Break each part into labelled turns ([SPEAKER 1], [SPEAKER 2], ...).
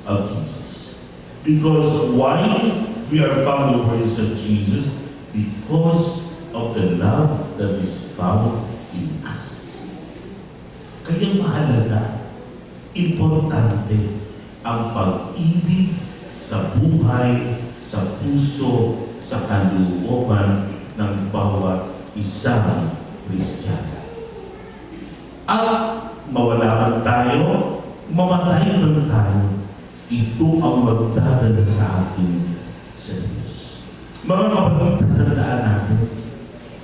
[SPEAKER 1] of Jesus. Because why we are followers of Jesus? Because of the love that is found in us. Kaya mahalaga, importante ang pag-ibig sa buhay, sa puso, sa kalooban ng bawat isang Kristiyano. At mawala man tayo, mamatay man tayo, ito ang magdadala sa atin sa Diyos. Mga kapatid, tatandaan natin,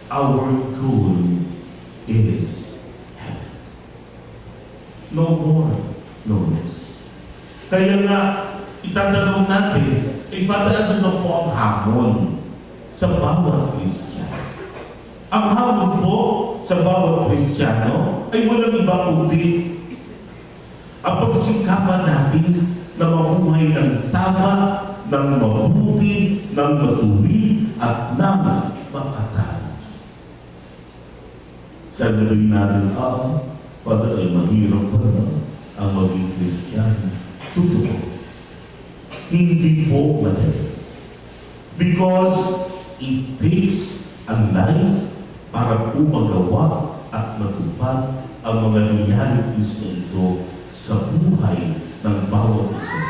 [SPEAKER 1] our goal is heaven. No more, no less. Kaya nga, itatanong natin, Father, ano na po ang hamon sa bawat Kristiyano? Ang hamon po sa bawat Kristiyano ay walang iba kundi ang pagsikapan natin na mabuhay ng tama, ng mabuti, ng matuwid, at ng makatao. Sasabihin natin, Father, ay mahirap pa na ang maging Kristiyano. Totoo. Hindi po madali. Because it takes a life para po magawa at matupad ang mga realities na ito sa buhay ng bawat isa.